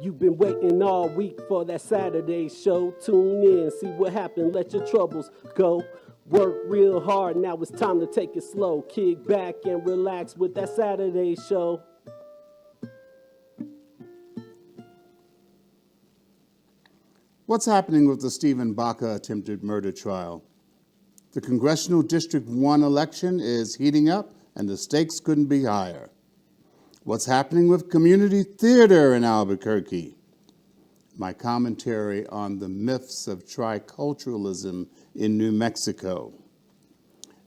You've been waiting all week for that Saturday show. Tune in, see what happened, let your troubles go. Work real hard, now it's time to take it slow. Kick back and relax with that Saturday show. What's happening with the Stephen Baca attempted murder trial? The Congressional District 1 election is heating up, and the stakes couldn't be higher. What's happening with community theater in Albuquerque? My commentary on the myths of triculturalism in New Mexico.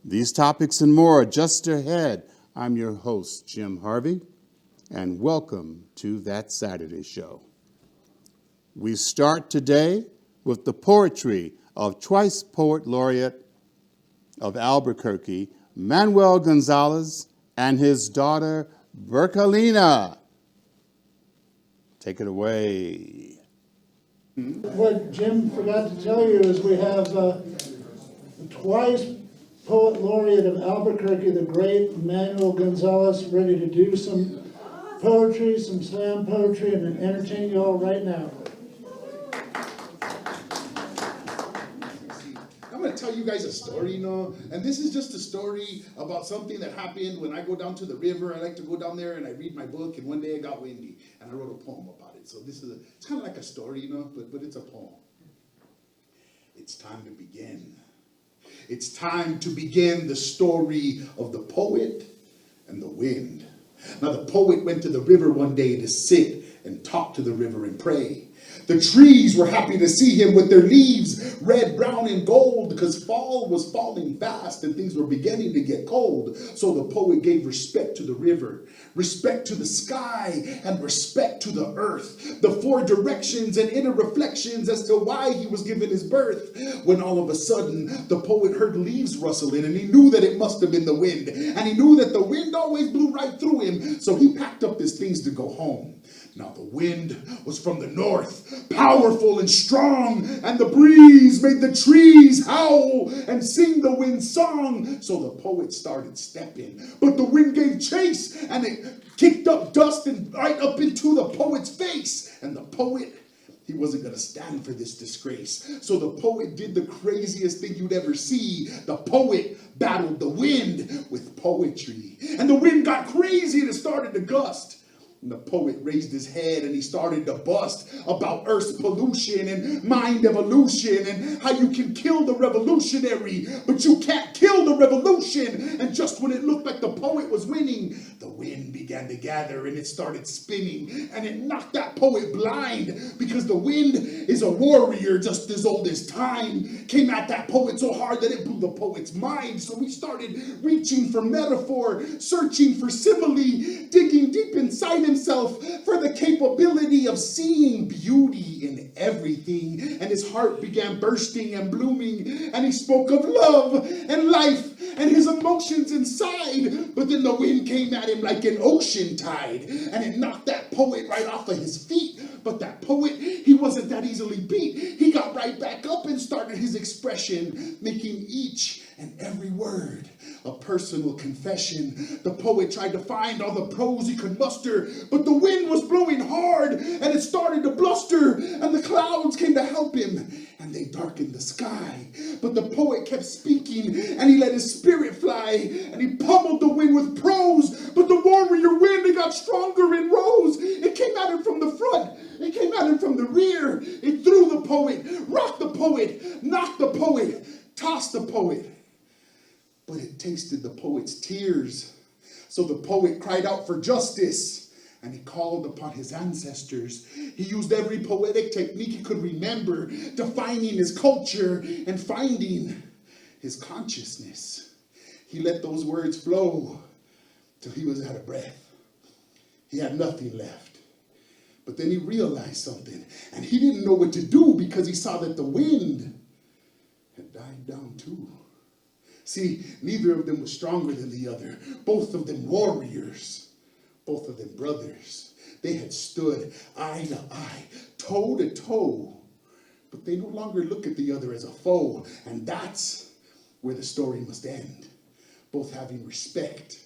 These topics and more are just ahead. I'm your host, Jim Harvey, and welcome to That Saturday Show. We start today with the poetry of twice Poet Laureate of Albuquerque, Manuel Gonzales, and his daughter, Burquelina. Take it away. What Jim forgot to tell you is we have twice Poet Laureate of Albuquerque, the great Manuel Gonzales, ready to do some poetry, some slam poetry, and entertain you all right now. I'm going to tell you guys a story, and this is just a story about something that happened when I go down to the river. I like to go down there and I read my book, and one day it got windy, and I wrote a poem about it. So it's kind of like a story, but it's a poem. It's time to begin. It's time to begin the story of the poet and the wind. Now, the poet went to the river one day to sit and talk to the river and pray. The trees were happy to see him with their leaves red, brown, and gold because fall was falling fast and things were beginning to get cold. So the poet gave respect to the river, respect to the sky, and respect to the earth. The four directions and inner reflections as to why he was given his birth. When all of a sudden the poet heard leaves rustling and he knew that it must have been the wind. And he knew that the wind always blew right through him. So he packed up his things to go home. Now the wind was from the north, powerful and strong, and the breeze made the trees howl and sing the wind's song. So the poet started stepping, but the wind gave chase, and it kicked up dust and right up into the poet's face. And the poet, he wasn't going to stand for this disgrace. So the poet did the craziest thing you'd ever see. The poet battled the wind with poetry. And the wind got crazy and it started to gust. And the poet raised his head and he started to bust about Earth's pollution and mind evolution and how you can kill the revolutionary, but you can't kill the revolution. And just when it looked like the poet was winning, the wind began to gather and it started spinning and it knocked that poet blind because the wind is a warrior just as old as time. Came at that poet so hard that it blew the poet's mind. So he started reaching for metaphor, searching for simile, digging deep inside himself for the capability of seeing beauty in everything. And his heart began bursting and blooming, and he spoke of love and life and his emotions inside. But then the wind came at him like an ocean tide, and it knocked that poet right off of his feet. But that poet, he wasn't that easily beat. He got right back up and started his expression, making each and every word a personal confession. The poet tried to find all the prose he could muster, but the wind was blowing hard and it started to bluster, and the clouds came to help him and they darkened the sky. But the poet kept speaking and he let his spirit fly and he pummeled the wind with prose. But the warrior wind, it got stronger and rose. It came at him from the front, it came at him from the rear. It threw the poet, rocked the poet, knocked the poet, tossed the poet. But it tasted the poet's tears. So the poet cried out for justice, and he called upon his ancestors. He used every poetic technique he could remember, defining his culture and finding his consciousness. He let those words flow till he was out of breath. He had nothing left. But then he realized something, and he didn't know what to do because he saw that the wind had died down too. See, neither of them was stronger than the other. Both of them warriors. Both of them brothers. They had stood eye to eye, toe to toe. But they no longer look at the other as a foe. And that's where the story must end. Both having respect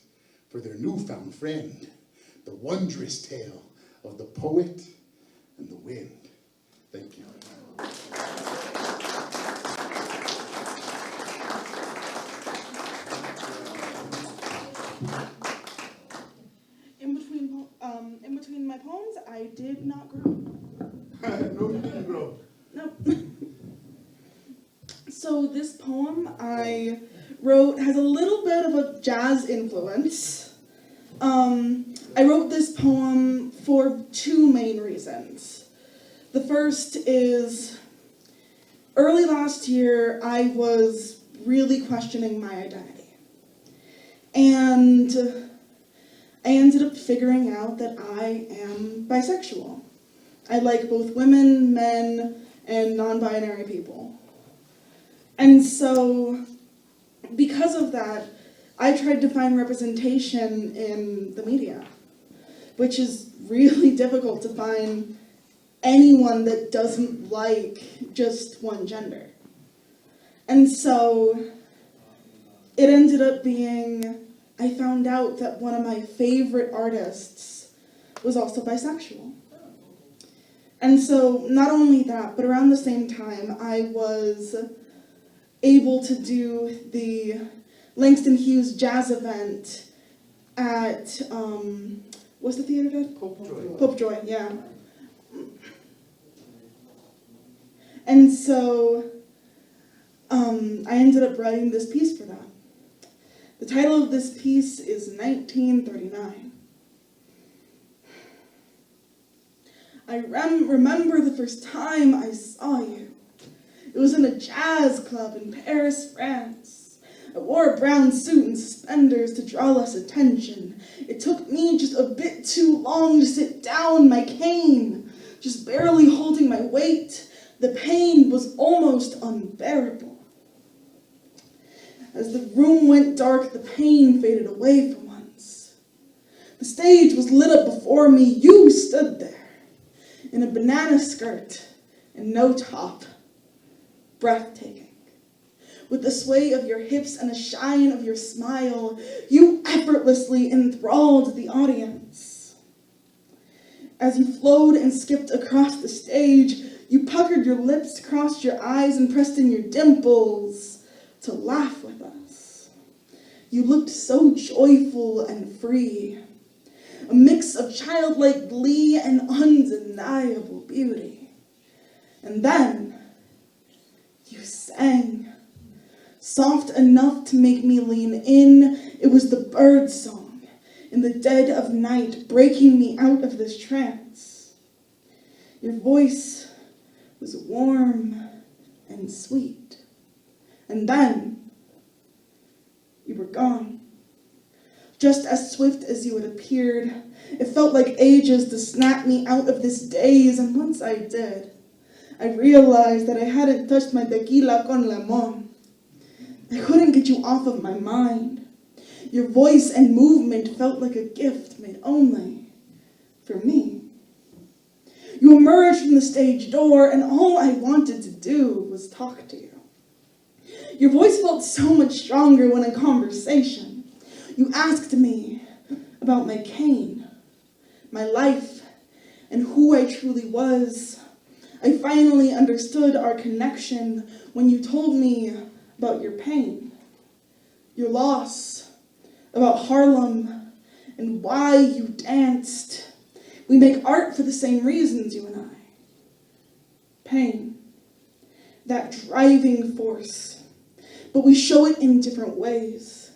for their newfound friend. The wondrous tale of the poet and wind. Thank you. In between my poems, I did not grow. No, you didn't grow. Nope. So this poem I wrote has a little bit of a jazz influence. I wrote this poem for two main reasons. The first is, early last year, I was really questioning my identity. And I ended up figuring out that I am bisexual. I like both women, men, and non-binary people. And so, because of that, I tried to find representation in the media, which is really difficult to find anyone that doesn't like just one gender. And so, it ended up being, I found out that one of my favorite artists was also bisexual. And so, not only that, but around the same time, I was able to do the Langston Hughes jazz event at, what's the theater, Dad? Popejoy, yeah. And so, I ended up writing this piece for that. The title of this piece is 1939. I remember the first time I saw you. It was in a jazz club in Paris, France. I wore a brown suit and suspenders to draw less attention. It took me just a bit too long to sit down, my cane, just barely holding my weight. The pain was almost unbearable. As the room went dark, the pain faded away for once. The stage was lit up before me. You stood there in a banana skirt and no top, breathtaking. With the sway of your hips and the shine of your smile, you effortlessly enthralled the audience. As you flowed and skipped across the stage, you puckered your lips, crossed your eyes, and pressed in your dimples to laugh with us. You looked so joyful and free, a mix of childlike glee and undeniable beauty. And then you sang, soft enough to make me lean in. It was the bird song in the dead of night, breaking me out of this trance. Your voice was warm and sweet. And then you were gone. Just as swift as you had appeared, it felt like ages to snap me out of this daze, and once I did, I realized that I hadn't touched my tequila con limón. I couldn't get you off of my mind. Your voice and movement felt like a gift made only for me. You emerged from the stage door, and all I wanted to do was talk to you. Your voice felt so much stronger when in conversation. You asked me about my cane, my life, and who I truly was. I finally understood our connection when you told me about your pain, your loss, about Harlem, and why you danced. We make art for the same reasons, you and I. Pain, that driving force, but we show it in different ways.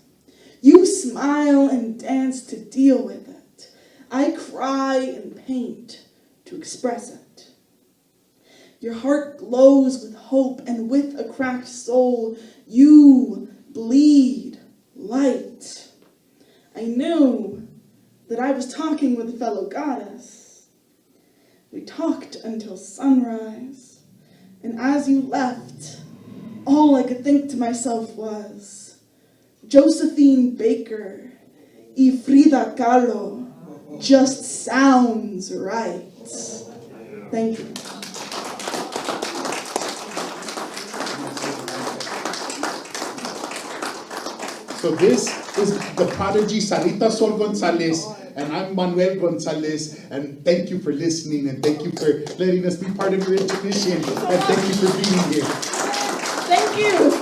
You smile and dance to deal with it. I cry and paint to express it. Your heart glows with hope, and with a cracked soul, you bleed light. I knew that I was talking with a fellow goddess. We talked until sunrise, and as you left, all I could think to myself was, Josephine Baker y Frida Kahlo just sounds right. Thank you. So this is the prodigy Sarita Sol Gonzales And I'm Manuel Gonzales, and thank you for listening, and thank you for letting us be part of your intermission, and thank you for being here. Thank you.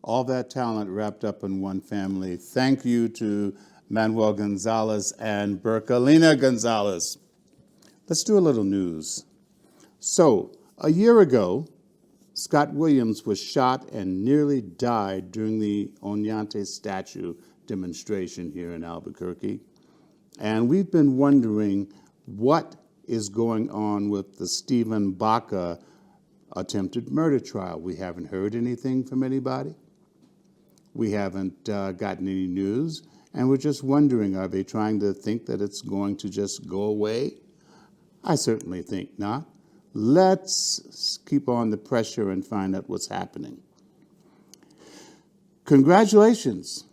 All that talent wrapped up in one family. Thank you to Manuel Gonzales and Burquelina Gonzales. Let's do a little news. So, a year ago, Scott Williams was shot and nearly died during the Oñate statue demonstration here in Albuquerque. And we've been wondering what is going on with the Stephen Baca attempted murder trial. We haven't heard anything from anybody. We haven't gotten any news. And we're just wondering, are they trying to think that it's going to just go away? I certainly think not. Let's keep on the pressure and find out what's happening. Congratulations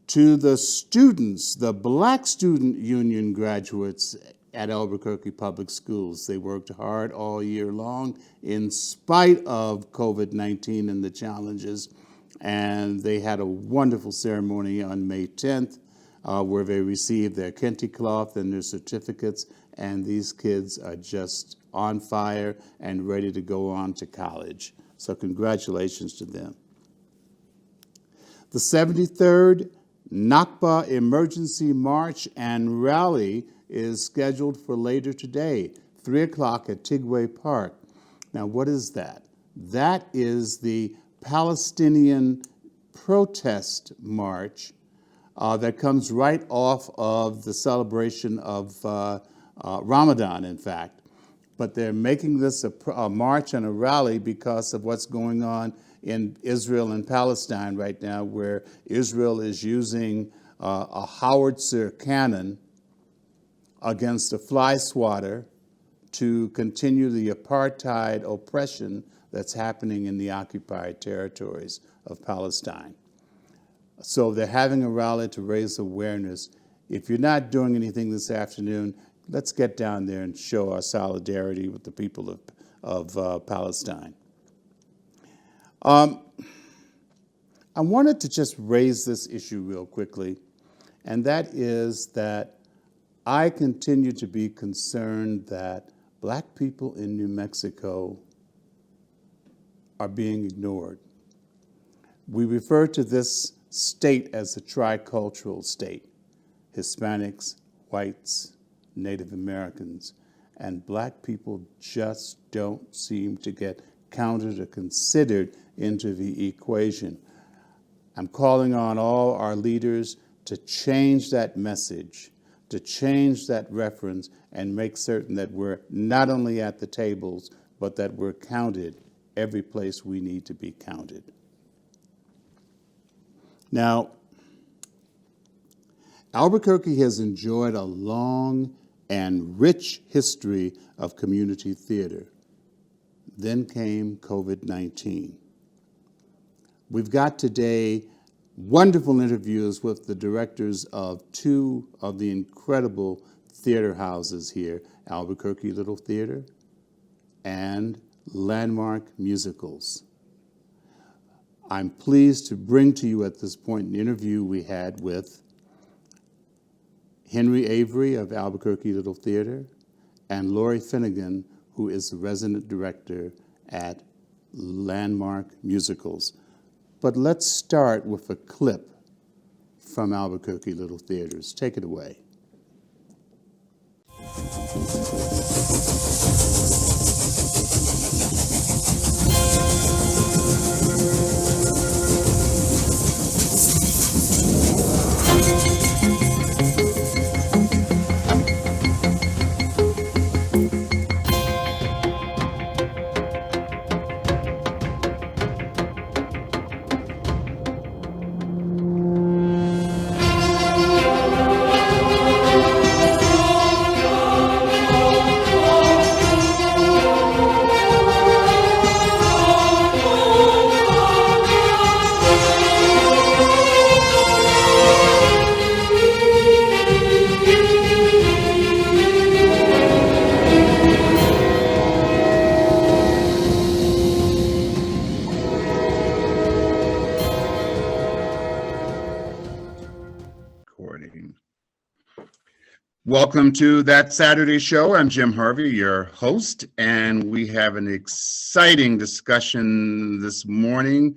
to the students, the Black Student Union graduates at Albuquerque Public Schools. They worked hard all year long in spite of COVID-19 and the challenges, and they had a wonderful ceremony on May 10th where they received their kente cloth and their certificates, and these kids are just on fire and ready to go on to college. So congratulations to them. The 73rd Nakba Emergency March and Rally is scheduled for later today, 3 o'clock at Tigway Park. Now, what is that? That is the Palestinian protest march that comes right off of the celebration of Ramadan, in fact. But they're making this a march and a rally because of what's going on in Israel and Palestine right now, where Israel is using a howitzer cannon against a fly swatter to continue the apartheid oppression that's happening in the occupied territories of Palestine. So they're having a rally to raise awareness. If you're not doing anything this afternoon, let's get down there and show our solidarity with the people of Palestine. I wanted to just raise this issue real quickly, and that is that I continue to be concerned that Black people in New Mexico are being ignored. We refer to this state as a tricultural state: Hispanics, whites, Native Americans, and Black people just don't seem to get counted or considered into the equation. I'm calling on all our leaders to change that message, to change that reference, and make certain that we're not only at the tables, but that we're counted every place we need to be counted. Now, Albuquerque has enjoyed a long and rich history of community theater. Then came COVID-19. We've got today wonderful interviews with the directors of two of the incredible theater houses here, Albuquerque Little Theater and Landmark Musicals. I'm pleased to bring to you at this point an interview we had with Henry Avery of Albuquerque Little Theater and Laureate Finnegan, who is the resident director at Landmark Musicals. But let's start with a clip from Albuquerque Little Theaters. Take it away. morning. Welcome to That Saturday Show. I'm Jim Harvey, your host, and we have an exciting discussion this morning.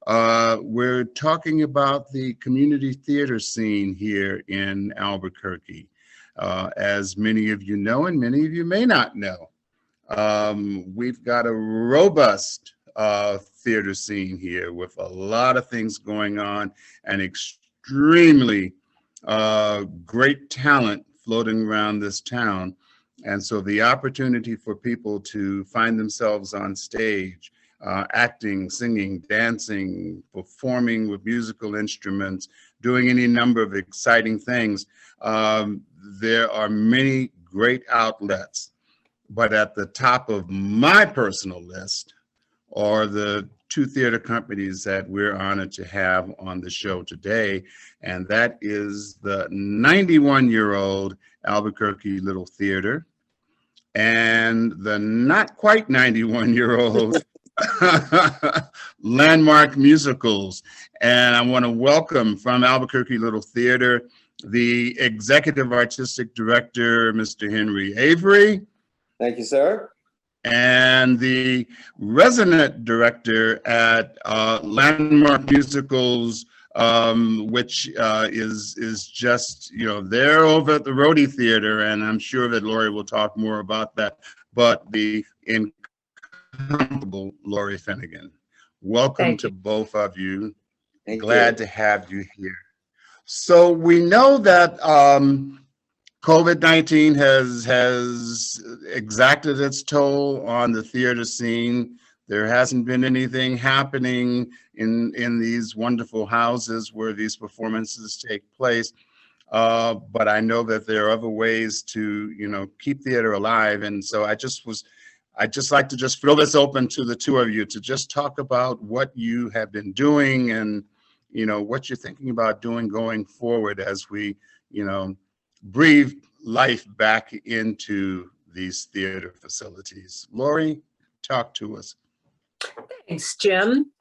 We're talking about the community theater scene here in Albuquerque. As many of you know, and many of you may not know, we've got a robust theater scene here with a lot of things going on and extremely great talent floating around this town. And so the opportunity for people to find themselves on stage, acting, singing, dancing, performing with musical instruments, doing any number of exciting things. There are many great outlets, but at the top of my personal list are the two theater companies that we're honored to have on the show today, and that is the 91-year-old Albuquerque Little Theater and the not quite 91-year-old Landmark Musicals. And I want to welcome from Albuquerque Little Theater the Executive Artistic Director, Mr. Henry Avery. Thank you, sir. And the resident director at Landmark Musicals, which is just, you know, they're over at the Rodey Theater, and I'm sure that Laurie will talk more about that, but the incomparable Laurie Finnegan. Welcome to both of you. Glad to have you here. So we know that COVID-19 has exacted its toll on the theater scene. There hasn't been anything happening in these wonderful houses where these performances take place. But I know that there are other ways to, you know, keep theater alive. And so I'd just like to just throw this open to the two of you to just talk about what you have been doing and, you know, what you're thinking about doing going forward as we, you know, breathe life back into these theater facilities. Laurie, talk to us. Thanks, Jim.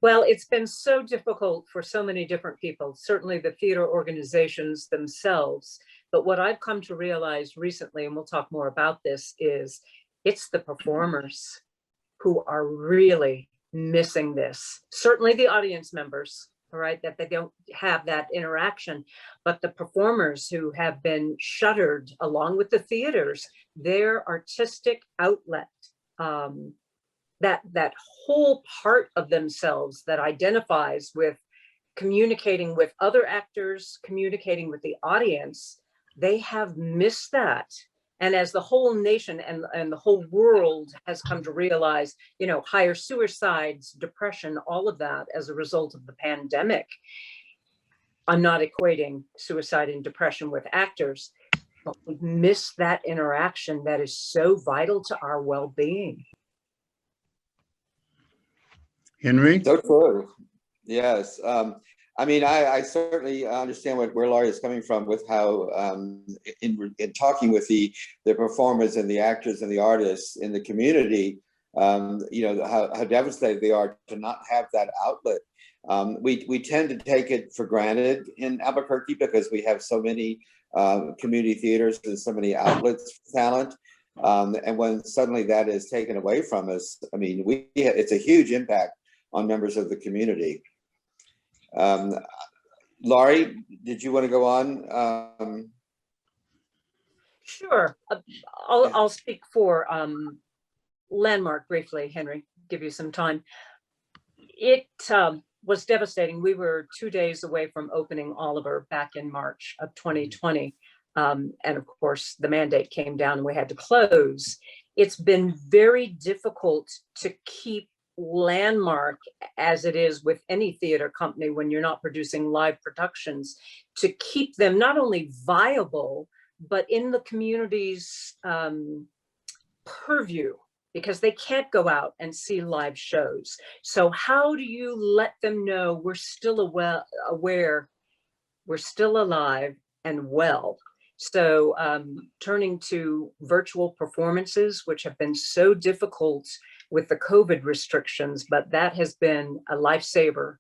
Well, it's been so difficult for so many different people, certainly the theater organizations themselves. But what I've come to realize recently, and we'll talk more about this, is it's the performers who are really missing this. Certainly the audience members, all right, that they don't have that interaction, but the performers who have been shuttered along with the theaters, their artistic outlet, that whole part of themselves that identifies with communicating with other actors, communicating with the audience, they have missed that. And as the whole nation and the whole world has come to realize, you know, higher suicides, depression, all of that as a result of the pandemic. I'm not equating suicide and depression with actors, but we've missed that interaction that is so vital to our well-being. Henry? So true. Yes. I mean, I certainly understand where Laurie is coming from with how, in talking with the performers and the actors and the artists in the community, you know, how devastated they are to not have that outlet. We tend to take it for granted in Albuquerque because we have so many community theaters and so many outlets for talent. And when suddenly that is taken away from us, I mean, it's a huge impact on members of the community. Laurie, did you want to go on? Sure. I'll speak for Landmark briefly, Henry, give you some time. It was devastating. We were 2 days away from opening Oliver back in March of 2020. And of course, the mandate came down and we had to close. It's been very difficult to keep Landmark, as it is with any theater company when you're not producing live productions, to keep them not only viable, but in the community's purview, because they can't go out and see live shows. So how do you let them know we're still aware, we're still alive and well? So turning to virtual performances, which have been so difficult with the COVID restrictions, but that has been a lifesaver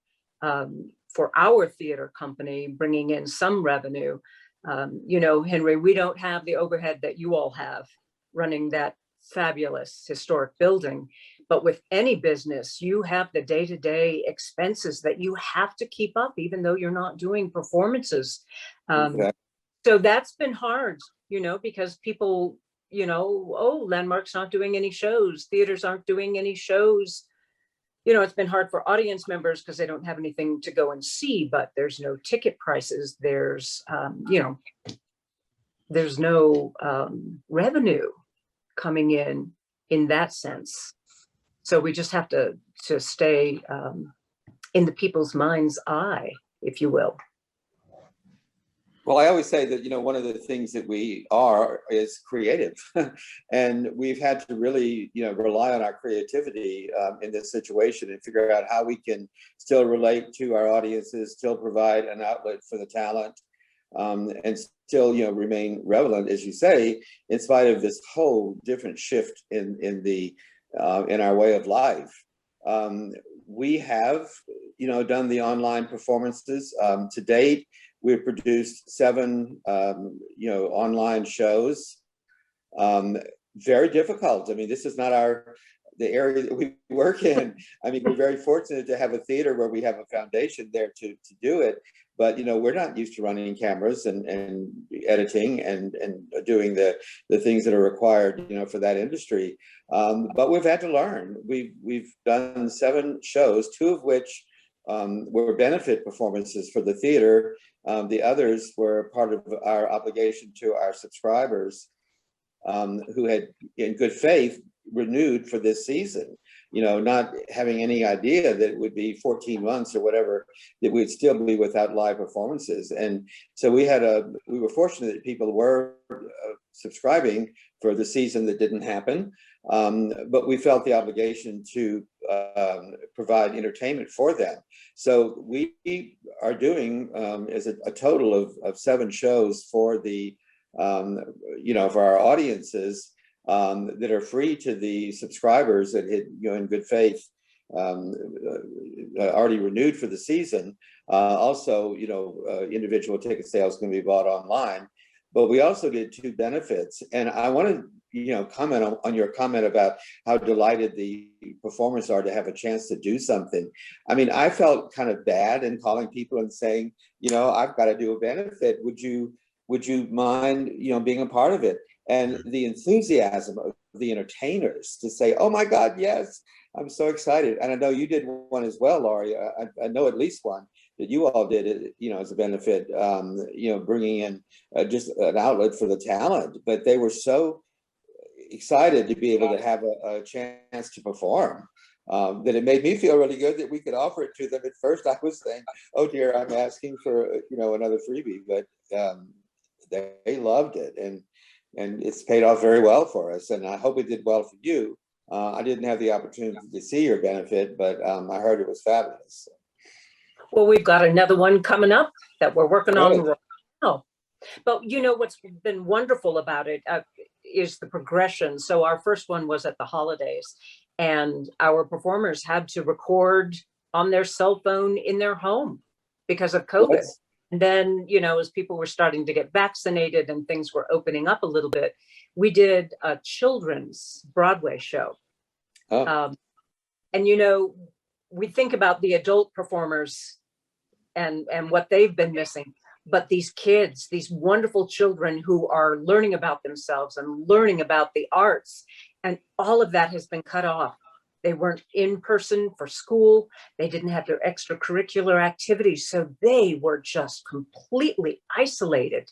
for our theater company, bringing in some revenue. Henry, we don't have the overhead that you all have running that fabulous historic building. But with any business, you have the day-to-day expenses that you have to keep up, even though you're not doing performances. Okay. So that's been hard, because people, oh, Landmark's not doing any shows, theaters aren't doing any shows. It's been hard for audience members because they don't have anything to go and see, but there's no ticket prices. There's no revenue coming in that sense. So we just have to stay in the people's mind's eye, if you will. Well, I always say that, one of the things that we are is creative. And we've had to really, rely on our creativity in this situation and figure out how we can still relate to our audiences, still provide an outlet for the talent, and still, remain relevant, as you say, in spite of this whole different shift in our way of life. We have, done the online performances to date. We've produced 7, online shows. Very difficult. I mean, this is not the area that we work in. I mean, we're very fortunate to have a theater where we have a foundation there to do it. But, we're not used to running cameras and editing and doing the things that are required, for that industry. But we've had to learn. We've done 7 shows, 2 of which were benefit performances for the theater. The others were part of our obligation to our subscribers who had, in good faith, renewed for this season, not having any idea that it would be 14 months or whatever, that we'd still be without live performances. And so we were fortunate that people were subscribing for the season that didn't happen. But we felt the obligation to provide entertainment for them. So we are doing as a total of 7 shows for the, for our audiences that are free to the subscribers that had, in good faith, already renewed for the season. Also, individual ticket sales can be bought online. But we also did 2 benefits. And I want to, comment on your comment about how delighted the performers are to have a chance to do something. I mean, I felt kind of bad in calling people and saying, I've got to do a benefit. Would you mind, being a part of it? And the enthusiasm of the entertainers to say, oh my God, yes, I'm so excited. And I know you did one as well, Laurie. I know at least one that you all did it, as a benefit, bringing in just an outlet for the talent. But they were so excited to be able to have a chance to perform that it made me feel really good that we could offer it to them. At first, I was saying, oh dear, I'm asking for, another freebie, but they loved it. And it's paid off very well for us. And I hope it did well for you. I didn't have the opportunity to see your benefit, but I heard it was fabulous. Well, we've got another one coming up that we're working on right now. But what's been wonderful about it is the progression. So our first one was at the holidays, and our performers had to record on their cell phone in their home because of COVID. Yes. And then, as people were starting to get vaccinated and things were opening up a little bit, we did a children's Broadway show. Oh. And, we think about the adult performers and what they've been missing. But these kids, these wonderful children who are learning about themselves and learning about the arts, and all of that has been cut off. They weren't in person for school. They didn't have their extracurricular activities. So they were just completely isolated.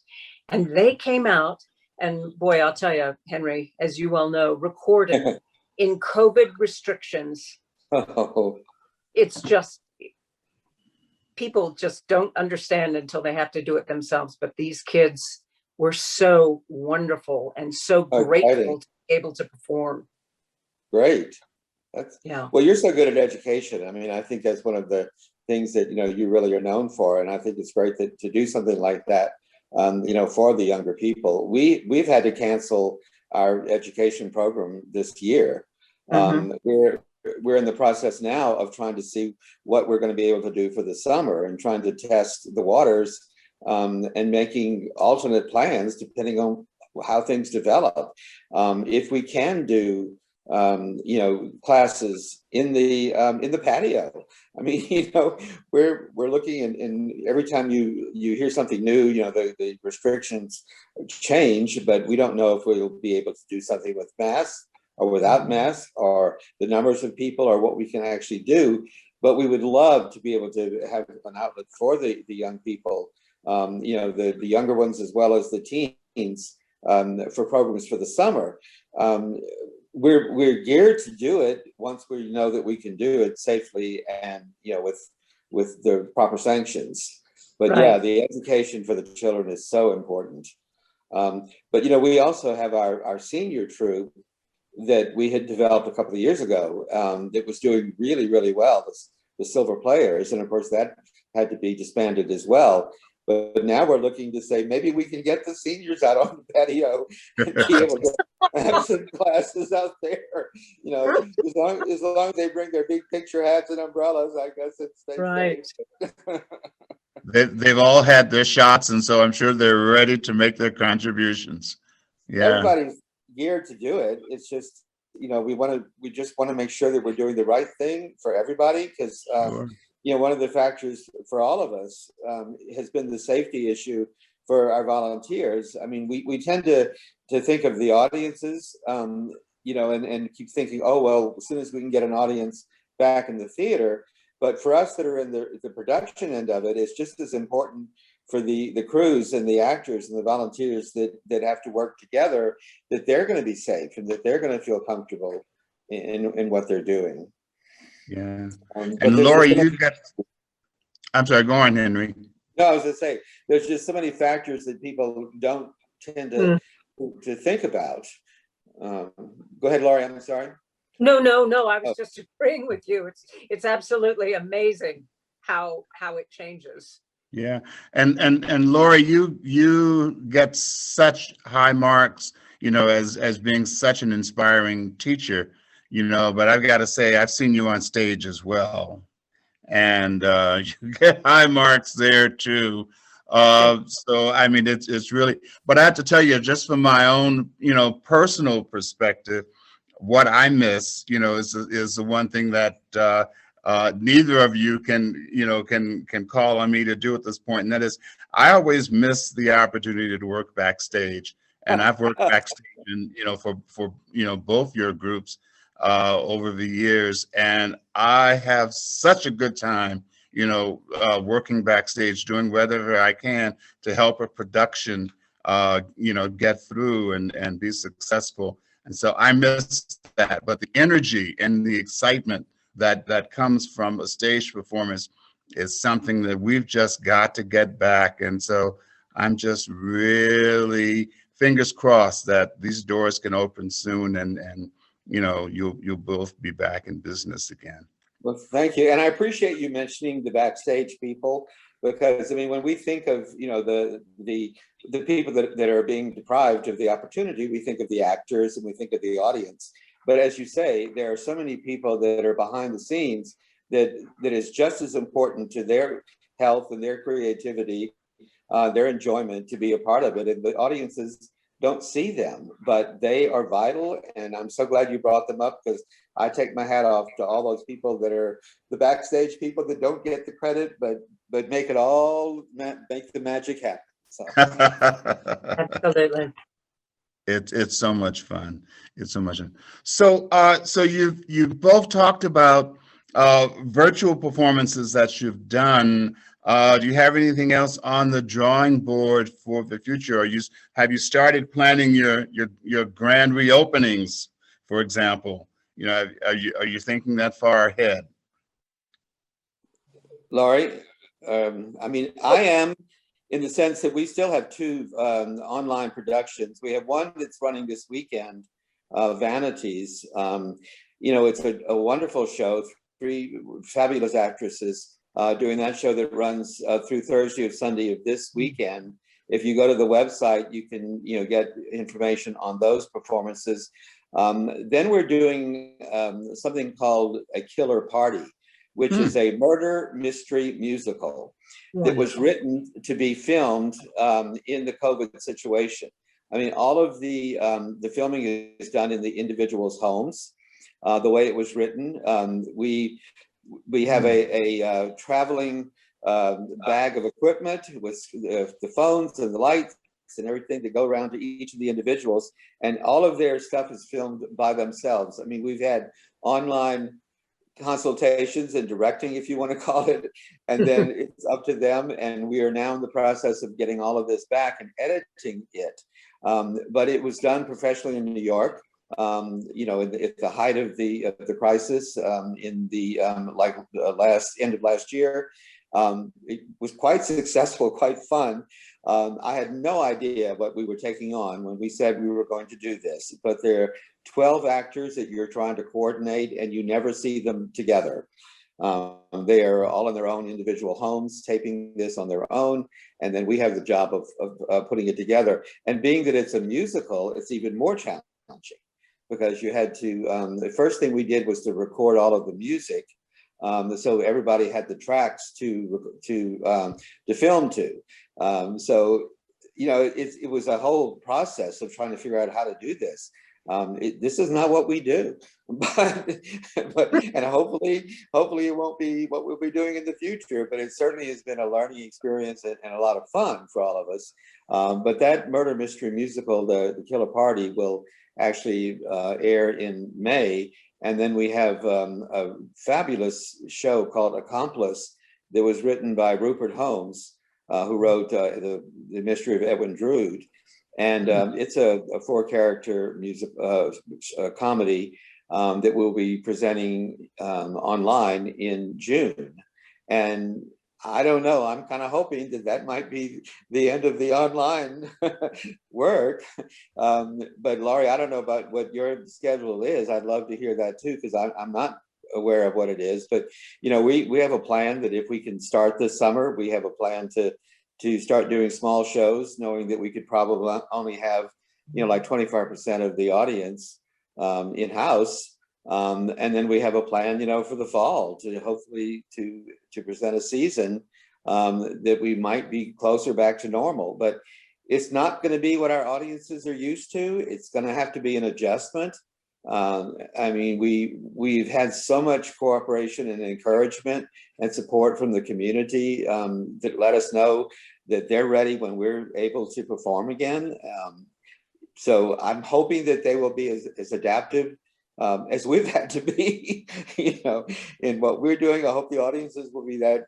And they came out, and boy, I'll tell you, Henry, as you well know, recorded in COVID restrictions. Oh. It's just, people just don't understand until they have to do it themselves. But these kids were so wonderful and so grateful to be able to perform. Great. Well, you're so good at education. I mean, I think that's one of the things that, you really are known for. And I think it's great to do something like that, for the younger people. We've had to cancel our education program this year. Mm-hmm. we're in the process now of trying to see what we're going to be able to do for the summer and trying to test the waters, and making alternate plans depending on how things develop. If we can do classes in the patio. I mean, we're looking, and every time you hear something new, the restrictions change, but we don't know if we'll be able to do something with masks or without masks, or the numbers of people, or what we can actually do. But we would love to be able to have an outlet for the young people, the younger ones as well as the teens, for programs for the summer. We're geared to do it once we know that we can do it safely and with the proper sanctions. But Right. yeah, the education for the children is so important. But we also have our senior troop that we had developed a couple of years ago, that was doing really, really well, the Silver Players, and of course that had to be disbanded as well. But now we're looking to say maybe we can get the seniors out on the patio and be able to have some classes out there. As long as they bring their big picture hats and umbrellas, I guess it's safe. Right. They've all had their shots, and so I'm sure they're ready to make their contributions. Yeah. Everybody's geared to do it. It's just, we just want to make sure that we're doing the right thing for everybody, because Sure. one of the factors for all of us has been the safety issue for our volunteers. I mean, we tend to think of the audiences, and keep thinking, oh, well, as soon as we can get an audience back in the theater. But for us that are in the production end of it, it's just as important for the crews and the actors and the volunteers that have to work together, that they're going to be safe and that they're going to feel comfortable in what they're doing. Yeah. And Laurie, I'm sorry, go on, Henry. No, I was going to say, there's just so many factors that people don't tend to think about. Go ahead, Laurie, I'm sorry. No, I was just agreeing with you. It's absolutely amazing how it changes. Yeah, and Laurie, you get such high marks, as being such an inspiring teacher, but I've got to say, I've seen you on stage as well, and you get high marks there too. So I mean, it's really, but I have to tell you, just from my own, personal perspective, what I miss, is the one thing that neither of you can call on me to do at this point, and that is, I always miss the opportunity to work backstage, and I've worked backstage, and for both your groups over the years, and I have such a good time, working backstage, doing whatever I can to help a production, get through and be successful. And so I miss that, but the energy and the excitement that comes from a stage performance is something that we've just got to get back. And so I'm just really fingers crossed that these doors can open soon, and you'll both be back in business again. Well, thank you. And I appreciate you mentioning the backstage people, because I mean, when we think of, the people that are being deprived of the opportunity, we think of the actors and we think of the audience. But as you say, there are so many people that are behind the scenes that is just as important to their health and their creativity, their enjoyment, to be a part of it. And the audiences don't see them, but they are vital. And I'm so glad you brought them up, because I take my hat off to all those people that are the backstage people that don't get the credit, but make the magic happen. So. Absolutely. It's so much fun. It's so much fun. So you've both talked about virtual performances that you've done. Do you have anything else on the drawing board for the future? Have you started planning your grand reopenings, for example? Are you thinking that far ahead? Laurie, I mean, I am, in the sense that we still have two online productions. We have one that's running this weekend, Vanities. It's a wonderful show, 3 fabulous actresses doing that show that runs through Thursday or Sunday of this weekend. If you go to the website, you can get information on those performances. Then we're doing something called a killer party, which is a murder mystery musical that was written to be filmed in the COVID situation. I mean, all of the filming is done in the individuals' homes. The way it was written, we have a traveling bag of equipment with the phones and the lights and everything to go around to each of the individuals, and all of their stuff is filmed by themselves. I mean, we've had online consultations and directing, if you want to call it, and then it's up to them, and we are now in the process of getting all of this back and editing it. But it was done professionally in New York, you know, at the height of the crisis, in the end of last year. It was quite successful, quite fun. I had no idea what we were taking on when we said we were going to do this, but there are 12 actors that you're trying to coordinate, and you never see them together. They are all in their own individual homes, taping this on their own, and then we have the job of putting it together. And being that it's a musical, it's even more challenging, because you had to, the first thing we did was to record all of the music, so everybody had the tracks to film to. So, you know, it was a whole process of trying to figure out how to do this. This is not what we do, but and hopefully it won't be what we'll be doing in the future, but it certainly has been a learning experience and a lot of fun for all of us. But that murder mystery musical, the Killer Party, will actually air in May. And then we have a fabulous show called Accomplice that was written by Rupert Holmes, who wrote the Mystery of Edwin Drood. And it's a 4-character music comedy that we'll be presenting online in June. And I don't know, I'm kind of hoping that might be the end of the online work. But Laurie, I don't know about what your schedule is. I'd love to hear that too, because I'm not aware of what it is. But, you know, we have a plan that if we can start this summer, we have a plan to start doing small shows, knowing that we could probably only have, you know, like 25% of the audience in-house. And then we have a plan, you know, for the fall to hopefully to present a season that we might be closer back to normal. But it's not going to be what our audiences are used to. It's going to have to be an adjustment. I mean, we've had so much cooperation and encouragement and support from the community that let us know that they're ready when we're able to perform again. So I'm hoping that they will be as adaptive as we've had to be, you know, in what we're doing. I hope the audiences will be that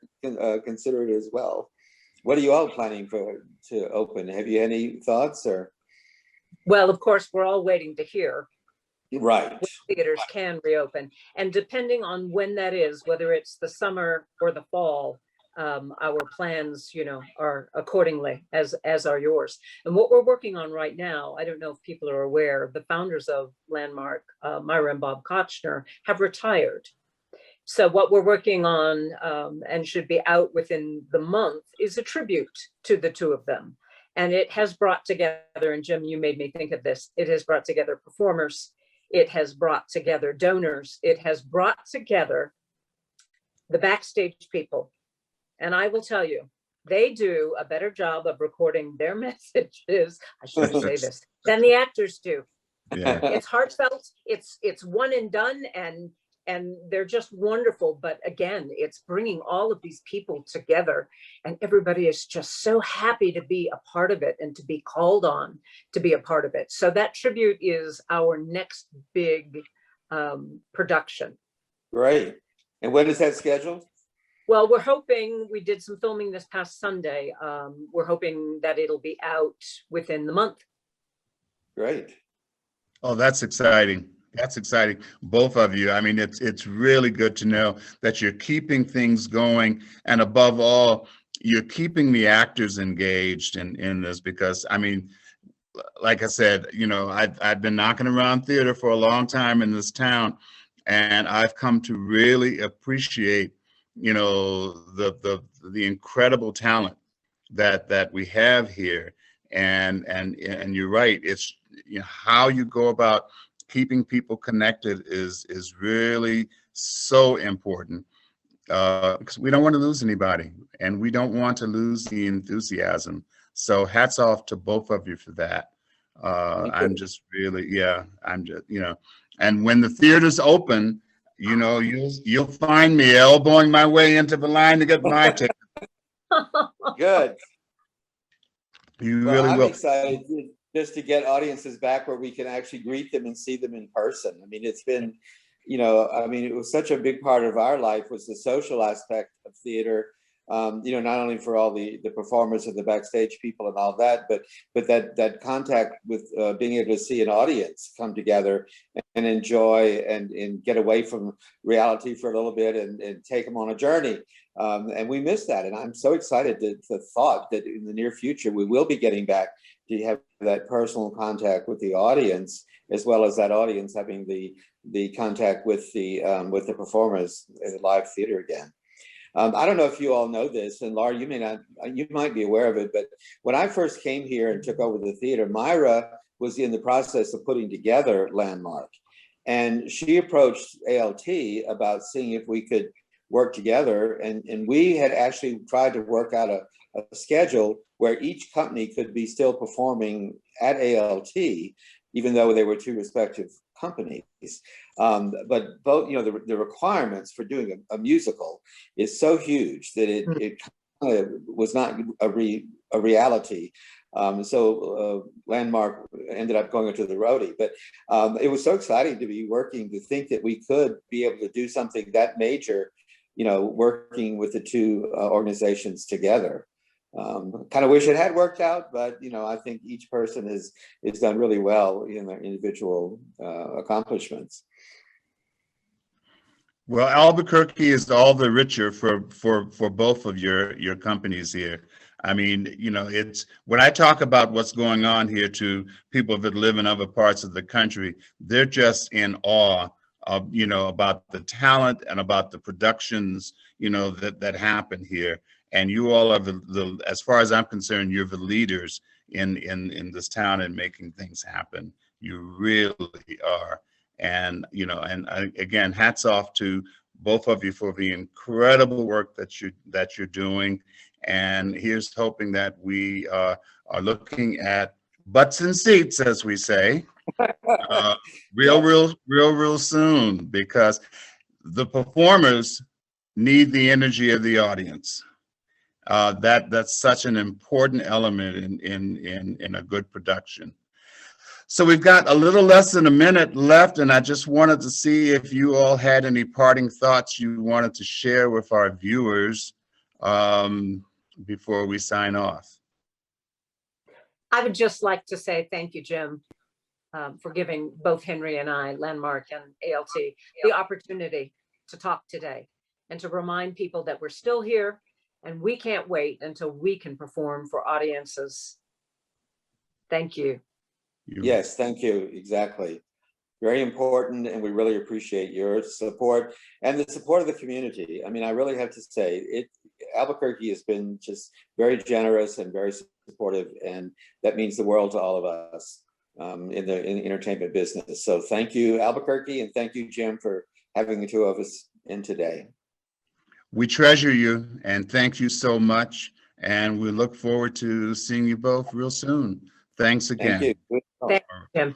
considerate as well. What are you all planning to open? Have you any thoughts or? Well, of course, we're all waiting to hear. Right. When theaters can reopen. And depending on when that is, whether it's the summer or the fall, our plans, you know, are accordingly, as are yours. And what we're working on right now, I don't know if people are aware, the founders of Landmark, Myra and Bob Kochner, have retired. So what we're working on and should be out within the month is a tribute to the two of them. And it has brought together, and Jim, you made me think of this, it has brought together performers, it has brought together donors, it has brought together the backstage people. And I will tell you, they do a better job of recording their messages, I shouldn't say this, than the actors do. Yeah. It's heartfelt, it's one and done, and they're just wonderful. But again, it's bringing all of these people together, and everybody is just so happy to be a part of it and to be called on to be a part of it. So that tribute is our next big production. Great. And when is that scheduled? Well, we're hoping, we did some filming this past Sunday. We're hoping that it'll be out within the month. Great. Oh, that's exciting. That's exciting. Both of you. I mean, it's really good to know that you're keeping things going. And above all, you're keeping the actors engaged in this, because, I mean, like I said, you know, I've been knocking around theater for a long time in this town, and I've come to really appreciate, you know, the incredible talent that we have here. And you're right. It's, you know, how you go about keeping people connected is really so important, because we don't want to lose anybody, and we don't want to lose the enthusiasm. So hats off to both of you for that. I'm just really, yeah, I'm just, and when the theater's open, you'll find me elbowing my way into the line to get my ticket. Good. You Well, really I'm will. excited just to get audiences back where we can actually greet them and see them in person. I mean, it's been, it was such a big part of our life, was the social aspect of theater. Not only for all the performers and the backstage people and all that, but that contact with being able to see an audience come together and enjoy and get away from reality for a little bit and take them on a journey. And we miss that. And I'm so excited to thought that in the near future, we will be getting back to have that personal contact with the audience, as well as that audience having the contact with the performers in live theater again. I don't know if you all know this, and Laura, you might be aware of it, but when I first came here and took over the theater, Myra was in the process of putting together Landmark. And she approached ALT about seeing if we could work together. And we had actually tried to work out a schedule where each company could be still performing at ALT, even though they were two respective companies. But both, the requirements for doing a musical is so huge that it kind of was not a reality. So Landmark ended up going into the Rodey, but it was so exciting to be working, to think that we could be able to do something that major, working with the two organizations together. Kind of wish it had worked out, but I think each person is done really well in their individual accomplishments. Well, Albuquerque is all the richer for both of your companies here. I mean, it's when I talk about what's going on here to people that live in other parts of the country, they're just in awe of, about the talent and about the productions, that happen here. And you all are as far as I'm concerned, you're the leaders in this town and making things happen. You really are. And, again, hats off to both of you for the incredible work that you're doing. And here's hoping that we are looking at butts and seats, as we say, real soon, because the performers need the energy of the audience. That's such an important element in a good production. So we've got a little less than a minute left, and I just wanted to see if you all had any parting thoughts you wanted to share with our viewers before we sign off. I would just like to say thank you, Jim, for giving both Henry and I, Landmark and ALT, the opportunity to talk today and to remind people that we're still here and we can't wait until we can perform for audiences. Thank you. Yes, thank you. Exactly. Very important, and we really appreciate your support and the support of the community. I mean, I really have to say, Albuquerque has been just very generous and very supportive, and that means the world to all of us in the entertainment business. So thank you, Albuquerque, and thank you, Jim, for having the two of us in today. We treasure you, and thank you so much, and we look forward to seeing you both real soon. Thanks again. Thank you. Thank you, Jim.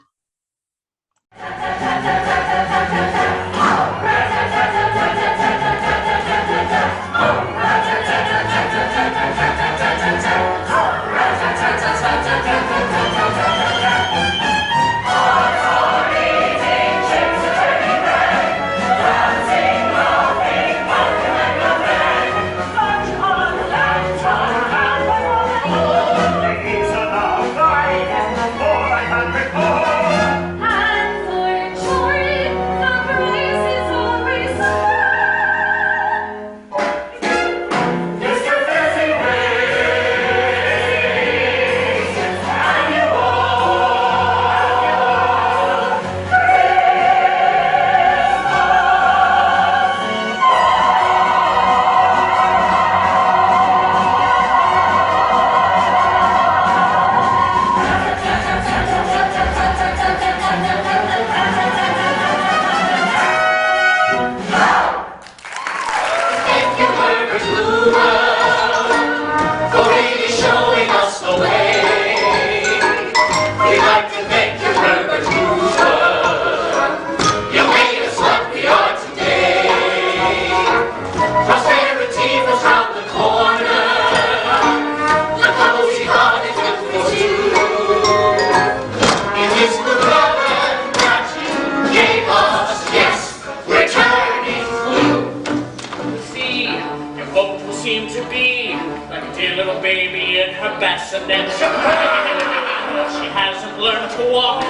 to walk and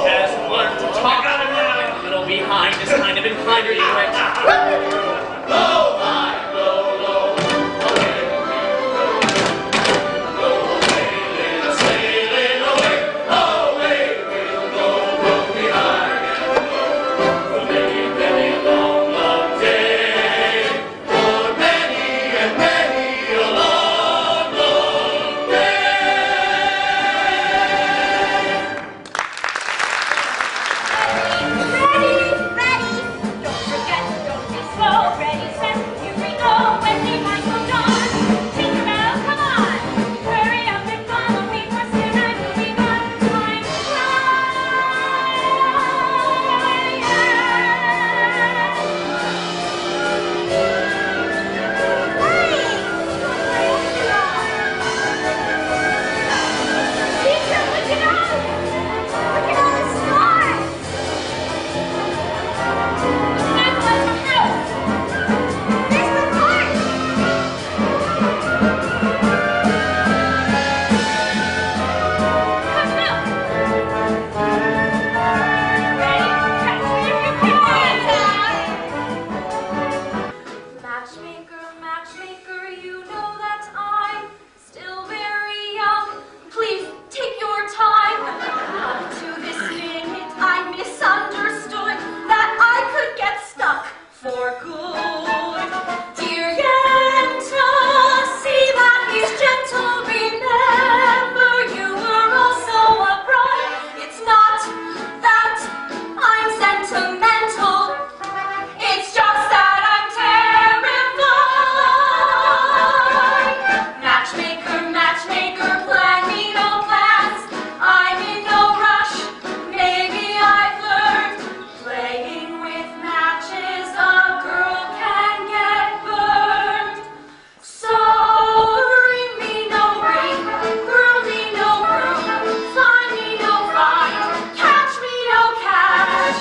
hasn't learned to talk. A little behind is kind of inclined to regret. Low, high, low, low. Sailing away, we'll go behind for many, many long, long days, for many and many a long, long day. Ready, don't forget, don't be slow, ready, set, here we go, when the lights go dark, Tinkerbell, come on, hurry up and follow me, for soon I will be gone, time to Teacher, look at us! Look at all the stars! That's like a house! There's the park! Come now! Ready? Catch me if you can! Matchmaker, matchmaker, you know that I'm still very young. Please take your time. Up to this minute, I misunderstood that I could get stuck for good. Dear Yenta, see that he's gentle. Remember, you were also a bride. It's not that I'm sentimental. It's just that I'm terrified. Matchmaker, matchmaker, plan me no plans. I'm in no rush. Maybe I've learned playing with matches, a girl can get burned. So ring me no ring, groom me no groom, find me no find, catch me no catch,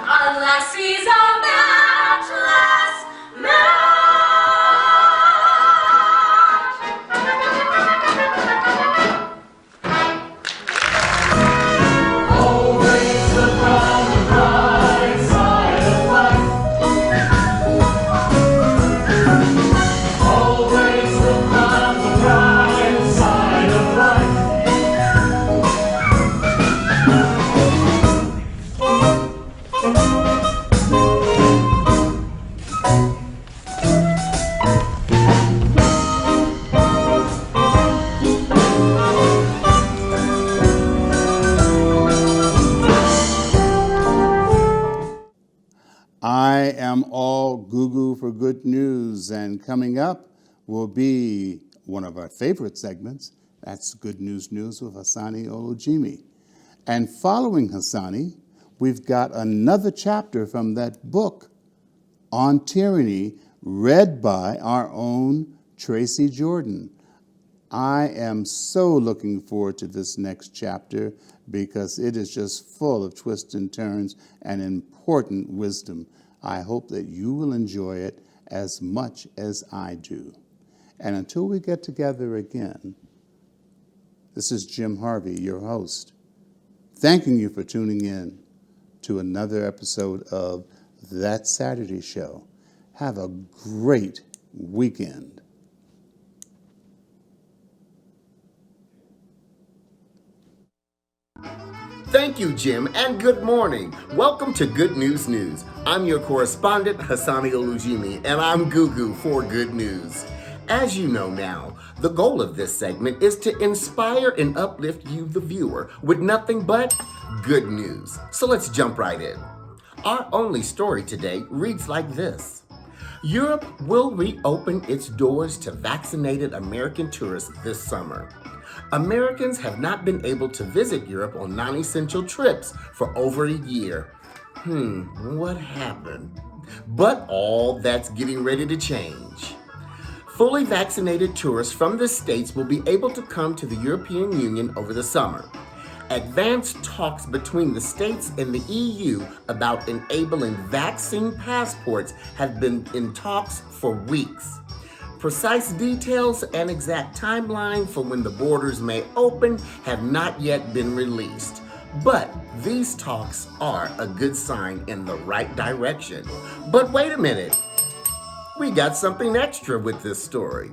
unless he's a matchless Always look on the bright side of life. Always look on the bright side of life. I am all goo for good news, and coming up will be one of our favorite segments. That's Good News with Hassani Olujimi. And following Hassani, we've got another chapter from that book on tyranny, read by our own Tracy Jordan. I am so looking forward to this next chapter because it is just full of twists and turns and important wisdom. I hope that you will enjoy it as much as I do. And until we get together again, this is Jim Harvey, your host, thanking you for tuning in to another episode of That Saturday Show. Have a great weekend. Thank you, Jim, and good morning. Welcome to Good News News. I'm your correspondent, Hassani Olujimi, and I'm Gugu for Good News. As you know now, the goal of this segment is to inspire and uplift you, the viewer, with nothing but good news. So let's jump right in. Our only story today reads like this. Europe will reopen its doors to vaccinated American tourists this summer. Americans have not been able to visit Europe on non-essential trips for over a year. What happened? But all that's getting ready to change. Fully vaccinated tourists from the States will be able to come to the European Union over the summer. Advanced talks between the States and the EU about enabling vaccine passports have been in talks for weeks. Precise details and exact timeline for when the borders may open have not yet been released. But these talks are a good sign in the right direction. But wait a minute, we got something extra with this story.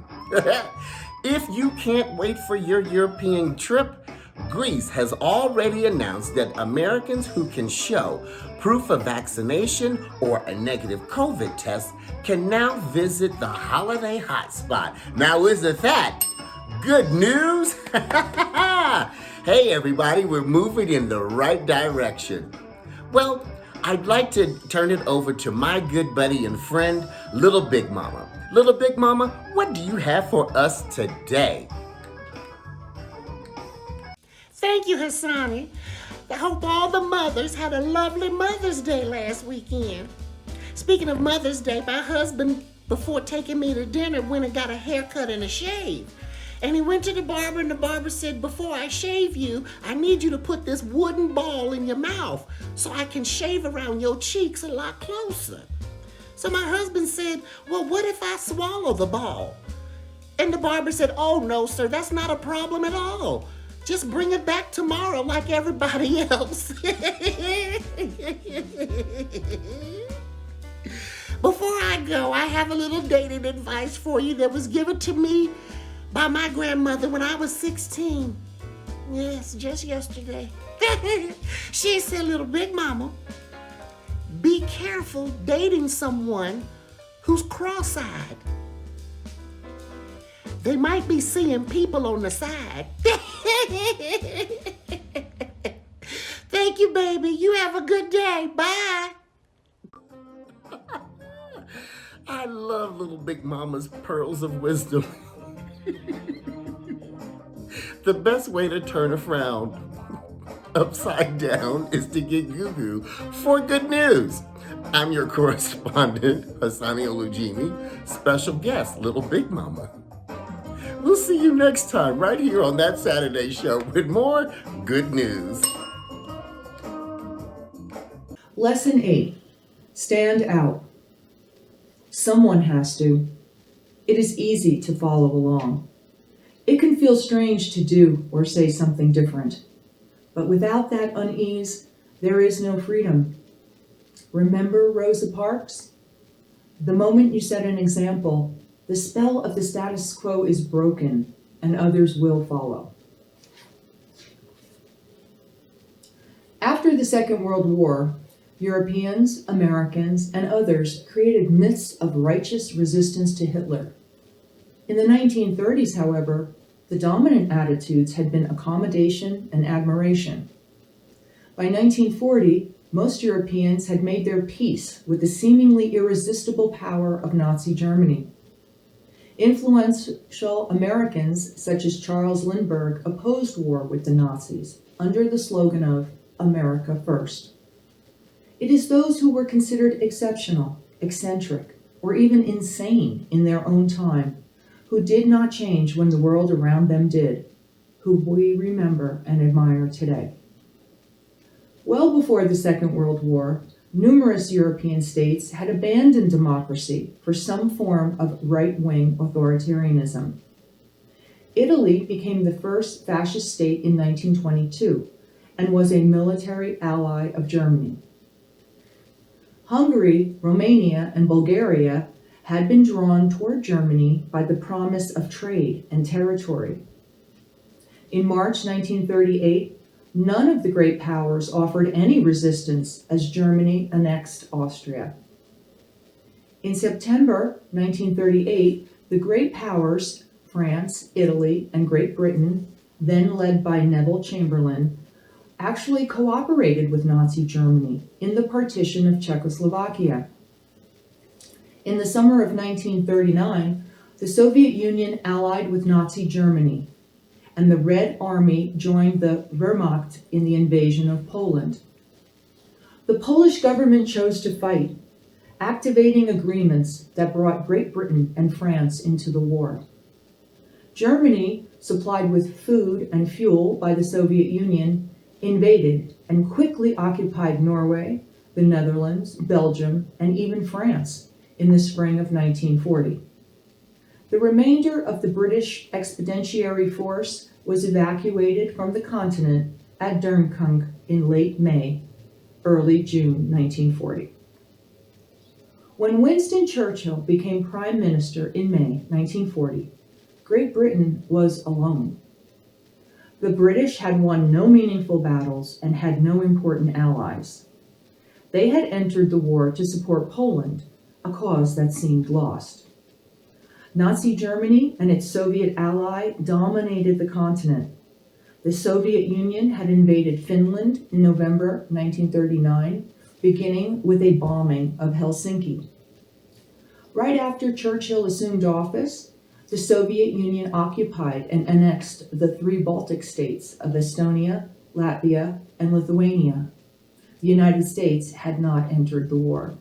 If you can't wait for your European trip, Greece has already announced that Americans who can show proof of vaccination or a negative COVID test can now visit the holiday hotspot. Now, isn't that good news? Hey, everybody, we're moving in the right direction. Well, I'd like to turn it over to my good buddy and friend, Little Big Mama. Little Big Mama, what do you have for us today? Thank you, Hassani. I hope all the mothers had a lovely Mother's Day last weekend. Speaking of Mother's Day, my husband, before taking me to dinner, went and got a haircut and a shave. And he went to the barber, and the barber said, before I shave you, I need you to put this wooden ball in your mouth so I can shave around your cheeks a lot closer. So my husband said, well, what if I swallow the ball? And the barber said, oh, no, sir, that's not a problem at all. Just bring it back tomorrow like everybody else. Before I go, I have a little dating advice for you that was given to me by my grandmother when I was 16. Yes, just yesterday. She said, Little Big Mama, be careful dating someone who's cross-eyed. They might be seeing people on the side. Thank you, baby. You have a good day. Bye. I love Little Big Mama's pearls of wisdom. The best way to turn a frown upside down is to get goo-goo for good news. I'm your correspondent, Hassani Olujimi, special guest, Little Big Mama. We'll see you next time right here on That Saturday Show with more good news. Lesson 8. Stand out. Someone has to. It is easy to follow along. It can feel strange to do or say something different. But without that unease, there is no freedom. Remember Rosa Parks? The moment you set an example, the spell of the status quo is broken, and others will follow. After the Second World War, Europeans, Americans, and others created myths of righteous resistance to Hitler. In the 1930s, however, the dominant attitudes had been accommodation and admiration. By 1940, most Europeans had made their peace with the seemingly irresistible power of Nazi Germany. Influential Americans, such as Charles Lindbergh, opposed war with the Nazis under the slogan of America First. It is those who were considered exceptional, eccentric, or even insane in their own time, who did not change when the world around them did, who we remember and admire today. Well before the Second World War, numerous European states had abandoned democracy for some form of right-wing authoritarianism. Italy became the first fascist state in 1922 and was a military ally of Germany. Hungary, Romania, and Bulgaria had been drawn toward Germany by the promise of trade and territory. In March 1938, none of the great powers offered any resistance as Germany annexed Austria. In September 1938, the great powers, France, Italy, and Great Britain, then led by Neville Chamberlain, actually cooperated with Nazi Germany in the partition of Czechoslovakia. In the summer of 1939, the Soviet Union allied with Nazi Germany, and the Red Army joined the Wehrmacht in the invasion of Poland. The Polish government chose to fight, activating agreements that brought Great Britain and France into the war. Germany, supplied with food and fuel by the Soviet Union, invaded and quickly occupied Norway, the Netherlands, Belgium, and even France in the spring of 1940. The remainder of the British Expeditionary Force was evacuated from the continent at Dunkirk in late May, early June 1940. When Winston Churchill became Prime Minister in May 1940, Great Britain was alone. The British had won no meaningful battles and had no important allies. They had entered the war to support Poland, a cause that seemed lost. Nazi Germany and its Soviet ally dominated the continent. The Soviet Union had invaded Finland in November 1939, beginning with a bombing of Helsinki. Right after Churchill assumed office, the Soviet Union occupied and annexed the 3 Baltic states of Estonia, Latvia, and Lithuania. The United States had not entered the war.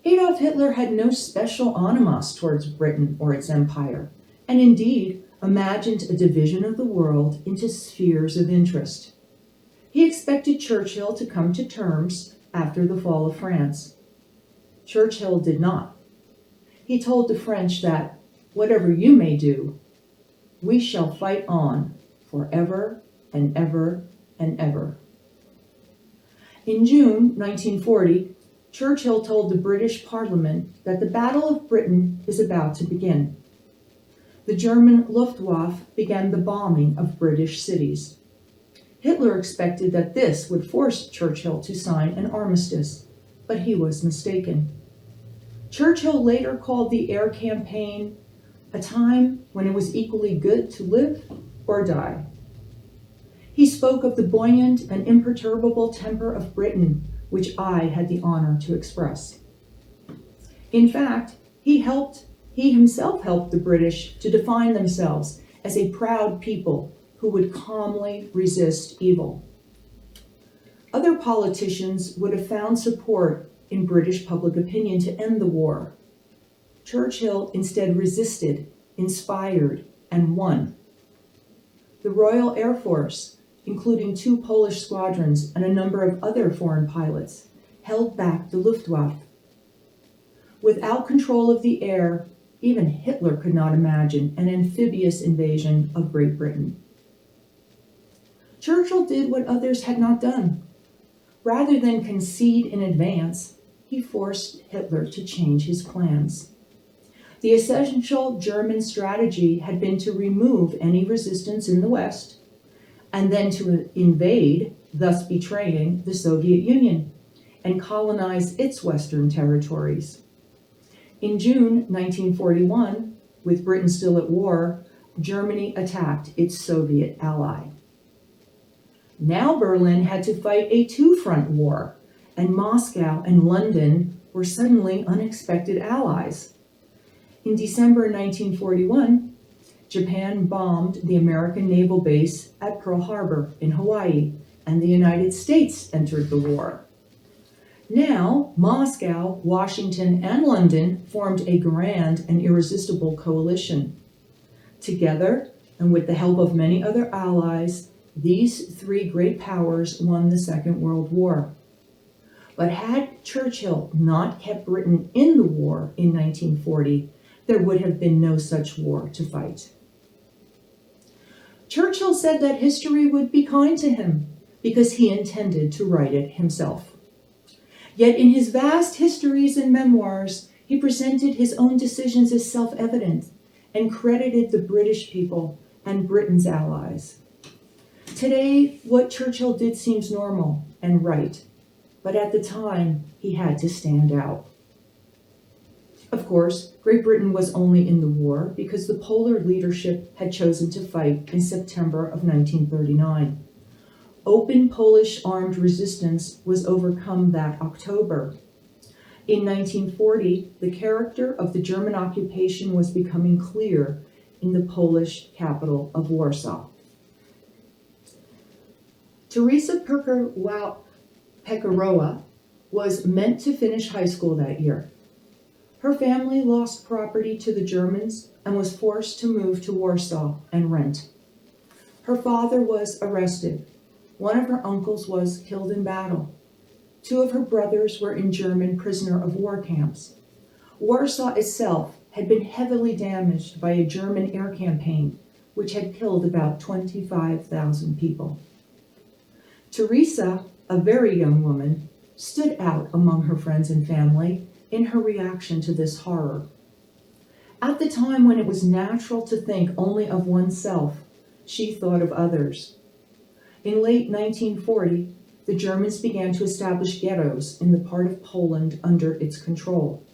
Adolf Hitler had no special animus towards Britain or its empire, and indeed imagined a division of the world into spheres of interest. He expected Churchill to come to terms after the fall of France. Churchill did not. He told the French that, whatever you may do, we shall fight on forever and ever and ever. In June 1940, Churchill told the British Parliament that the Battle of Britain is about to begin. The German Luftwaffe began the bombing of British cities. Hitler expected that this would force Churchill to sign an armistice, but he was mistaken. Churchill later called the air campaign a time when it was equally good to live or die. He spoke of the buoyant and imperturbable temper of Britain, which I had the honor to express. In fact, he himself helped the British to define themselves as a proud people who would calmly resist evil. Other politicians would have found support in British public opinion to end the war. Churchill instead resisted, inspired, and won. The Royal Air Force, including 2 Polish squadrons and a number of other foreign pilots, held back the Luftwaffe. Without control of the air, even Hitler could not imagine an amphibious invasion of Great Britain. Churchill did what others had not done. Rather than concede in advance, he forced Hitler to change his plans. The essential German strategy had been to remove any resistance in the West, and then to invade, thus betraying the Soviet Union, and colonize its western territories. In June 1941, with Britain still at war, Germany attacked its Soviet ally. Now Berlin had to fight a 2-front war, and Moscow and London were suddenly unexpected allies. In December 1941, Japan bombed the American naval base at Pearl Harbor in Hawaii, and the United States entered the war. Now, Moscow, Washington, and London formed a grand and irresistible coalition. Together, and with the help of many other allies, these 3 great powers won the Second World War. But had Churchill not kept Britain in the war in 1940, there would have been no such war to fight. Churchill said that history would be kind to him because he intended to write it himself. Yet in his vast histories and memoirs, he presented his own decisions as self-evident and credited the British people and Britain's allies. Today, what Churchill did seems normal and right, but at the time, he had to stand out. Of course, Great Britain was only in the war because the Polar leadership had chosen to fight in September of 1939. Open Polish armed resistance was overcome that October. In 1940, the character of the German occupation was becoming clear in the Polish capital of Warsaw. Teresa Pekarowa was meant to finish high school that year. Her family lost property to the Germans and was forced to move to Warsaw and rent. Her father was arrested. One of her uncles was killed in battle. 2 of her brothers were in German prisoner of war camps. Warsaw itself had been heavily damaged by a German air campaign, which had killed about 25,000 people. Teresa, a very young woman, stood out among her friends and family in her reaction to this horror. At the time when it was natural to think only of oneself, she thought of others. In late 1940, the Germans began to establish ghettos in the part of Poland under its control.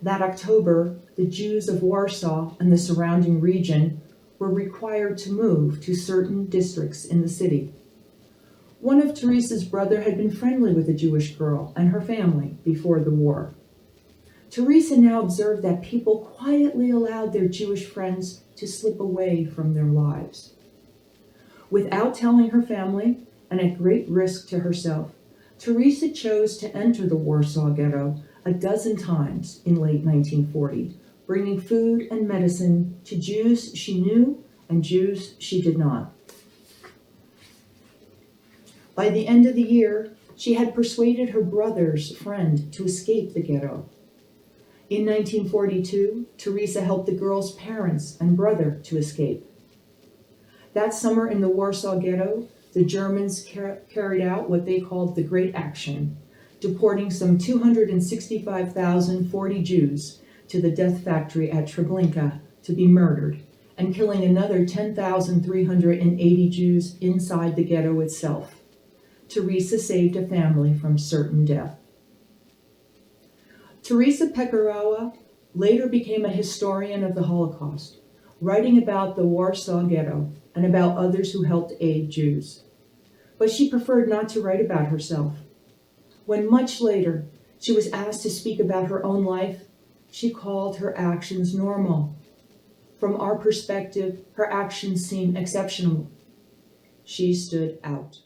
That October, the Jews of Warsaw and the surrounding region were required to move to certain districts in the city. One of Teresa's brother had been friendly with a Jewish girl and her family before the war. Teresa now observed that people quietly allowed their Jewish friends to slip away from their lives. Without telling her family, and at great risk to herself, Teresa chose to enter the Warsaw Ghetto a dozen times in late 1940, bringing food and medicine to Jews she knew and Jews she did not. By the end of the year, she had persuaded her brother's friend to escape the ghetto. In 1942, Teresa helped the girl's parents and brother to escape. That summer in the Warsaw Ghetto, the Germans carried out what they called the Great Action, deporting some 265,040 Jews to the death factory at Treblinka to be murdered, and killing another 10,380 Jews inside the ghetto itself. Teresa saved a family from certain death. Teresa Pekarowa later became a historian of the Holocaust, writing about the Warsaw Ghetto and about others who helped aid Jews. But she preferred not to write about herself. When much later she was asked to speak about her own life, she called her actions normal. From our perspective, her actions seem exceptional. She stood out.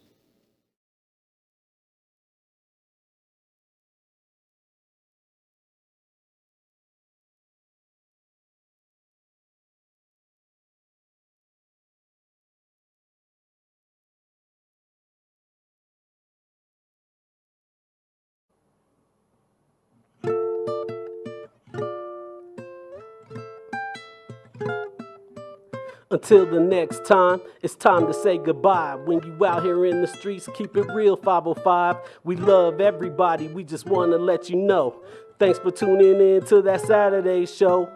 Until the next time, it's time to say goodbye. When you out here in the streets, keep it real, 505. We love everybody, we just want to let you know. Thanks for tuning in to that Saturday show.